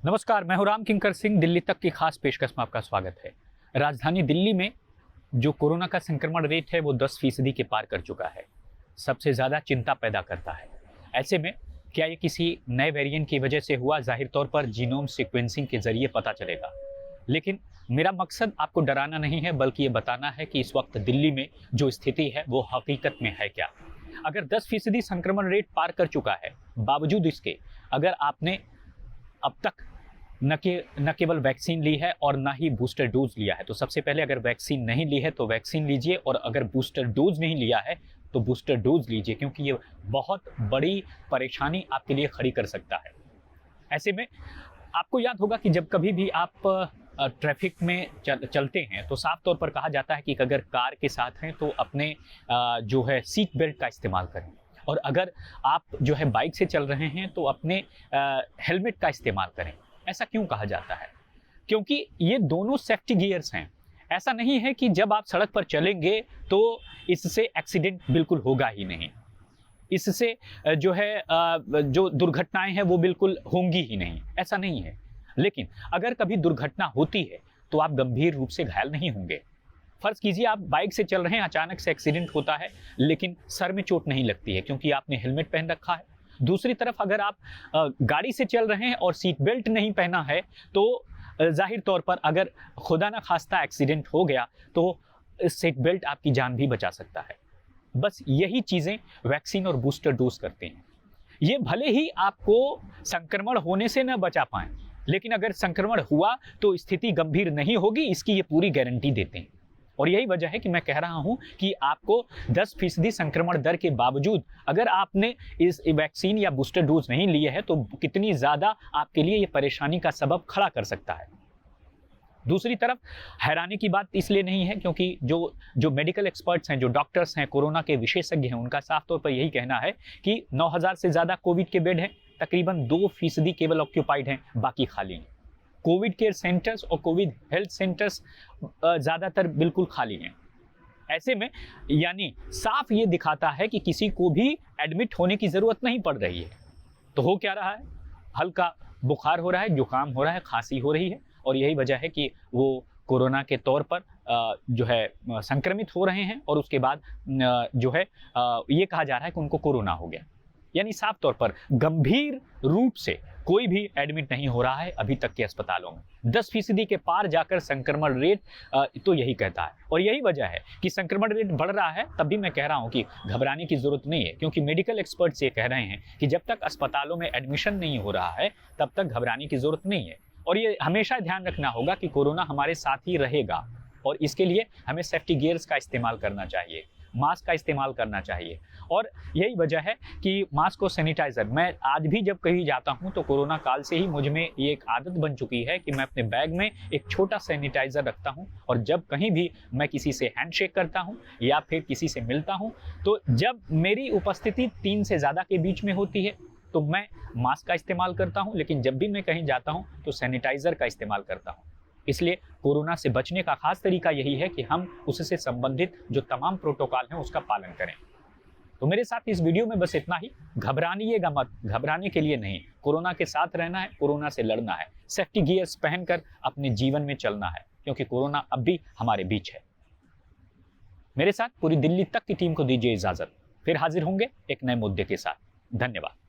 नमस्कार, मैं हूं राम किंकर सिंह। दिल्ली तक की खास पेशकश में आपका स्वागत है। राजधानी दिल्ली में जो कोरोना का संक्रमण रेट है वो 10% के पार कर चुका है। सबसे ज़्यादा चिंता पैदा करता है। ऐसे में क्या ये किसी नए वेरिएंट की वजह से हुआ? जाहिर तौर पर जीनोम सीक्वेंसिंग के जरिए पता चलेगा। लेकिन मेरा मकसद आपको डराना नहीं है, बल्कि ये बताना है कि इस वक्त दिल्ली में जो स्थिति है वो हकीकत में है क्या। अगर 10% संक्रमण रेट पार कर चुका है, बावजूद इसके अगर आपने अब तक न केवल वैक्सीन ली है और ना ही बूस्टर डोज लिया है, तो सबसे पहले अगर वैक्सीन नहीं ली है तो वैक्सीन लीजिए, और अगर बूस्टर डोज नहीं लिया है तो बूस्टर डोज लीजिए, क्योंकि ये बहुत बड़ी परेशानी आपके लिए खड़ी कर सकता है। ऐसे में आपको याद होगा कि जब कभी भी आप ट्रैफिक में चलते हैं तो साफ तौर पर कहा जाता है कि अगर कार के साथ हैं तो अपने जो है सीट बेल्ट का इस्तेमाल करें, और अगर आप जो है बाइक से चल रहे हैं तो अपने हेलमेट का इस्तेमाल करें। ऐसा क्यों कहा जाता है? क्योंकि ये दोनों सेफ्टी गियर्स हैं। ऐसा नहीं है कि जब आप सड़क पर चलेंगे तो इससे एक्सीडेंट बिल्कुल होगा ही नहीं, इससे जो है जो दुर्घटनाएं हैं वो बिल्कुल होंगी ही नहीं, ऐसा नहीं है। लेकिन अगर कभी दुर्घटना होती है तो आप गंभीर रूप से घायल नहीं होंगे। फर्ज कीजिए आप बाइक से चल रहे हैं, अचानक से एक्सीडेंट होता है, लेकिन सर में चोट नहीं लगती है क्योंकि आपने हेलमेट पहन रखा है। दूसरी तरफ अगर आप गाड़ी से चल रहे हैं और सीट बेल्ट नहीं पहना है तो जाहिर तौर पर अगर खुदा ना खास्ता एक्सीडेंट हो गया तो सीट बेल्ट आपकी जान भी बचा सकता है। बस यही चीज़ें वैक्सीन और बूस्टर डोज करते हैं। ये भले ही आपको संक्रमण होने से न बचा पाएं, लेकिन अगर संक्रमण हुआ तो स्थिति गंभीर नहीं होगी, इसकी ये पूरी गारंटी देते हैं। और यही वजह है कि मैं कह रहा हूं कि आपको 10% संक्रमण दर के बावजूद अगर आपने इस वैक्सीन या बूस्टर डोज नहीं लिए है तो कितनी ज़्यादा आपके लिए ये परेशानी का सबब खड़ा कर सकता है। दूसरी तरफ हैरानी की बात इसलिए नहीं है क्योंकि जो मेडिकल एक्सपर्ट्स हैं, जो डॉक्टर्स हैं, कोरोना के विशेषज्ञ हैं, उनका साफ तौर पर यही कहना है कि 9,000 से ज़्यादा कोविड के बेड हैं, तकरीबन 2% केवल ऑक्यूपाइड हैं, बाकी खाली हैं। कोविड केयर सेंटर्स और कोविड हेल्थ सेंटर्स ज़्यादातर बिल्कुल खाली हैं। ऐसे में यानी साफ ये दिखाता है कि किसी को भी एडमिट होने की ज़रूरत नहीं पड़ रही है। तो हो क्या रहा है? हल्का बुखार हो रहा है, जुकाम हो रहा है, खांसी हो रही है, और यही वजह है कि वो कोरोना के तौर पर जो है संक्रमित हो रहे हैं, और उसके बाद जो है ये कहा जा रहा है कि उनको कोरोना हो गया। यानी साफ तौर पर गंभीर रूप से कोई भी एडमिट नहीं हो रहा है अभी तक के अस्पतालों में। 10% के पार जाकर संक्रमण रेट तो यही कहता है, और यही वजह है कि संक्रमण रेट बढ़ रहा है। तब भी मैं कह रहा हूं कि घबराने की जरूरत नहीं है, क्योंकि मेडिकल एक्सपर्ट्स ये कह रहे हैं कि जब तक अस्पतालों में एडमिशन नहीं हो रहा है तब तक घबराने की जरूरत नहीं है। और ये हमेशा ध्यान रखना होगा कि कोरोना हमारे साथ ही रहेगा, और इसके लिए हमें सेफ्टी गियर्स का इस्तेमाल करना चाहिए, मास्क का इस्तेमाल करना चाहिए। और यही वजह है कि मास्क और सैनिटाइज़र, मैं आज भी जब कहीं जाता हूं तो कोरोना काल से ही मुझ में ये एक आदत बन चुकी है कि मैं अपने बैग में एक छोटा सैनिटाइज़र रखता हूं, और जब कहीं भी मैं किसी से हैंडशेक करता हूं या फिर किसी से मिलता हूं तो जब मेरी उपस्थिति 3 से ज़्यादा के बीच में होती है तो मैं मास्क का इस्तेमाल करता हूं, लेकिन जब भी मैं कहीं जाता हूं तो सैनिटाइज़र का इस्तेमाल करता हूं। इसलिए कोरोना से बचने का खास तरीका यही है कि हम उससे संबंधित जो तमाम प्रोटोकॉल हैं उसका पालन करें। तो मेरे साथ इस वीडियो में बस इतना ही। घबराइएगा मत, घबराने के लिए नहीं, कोरोना के साथ रहना है, कोरोना से लड़ना है, सेफ्टी गियर्स पहनकर अपने जीवन में चलना है, क्योंकि कोरोना अब भी हमारे बीच है। मेरे साथ पूरी दिल्ली तक की टीम को दीजिए इजाजत। फिर हाजिर होंगे एक नए मुद्दे के साथ। धन्यवाद।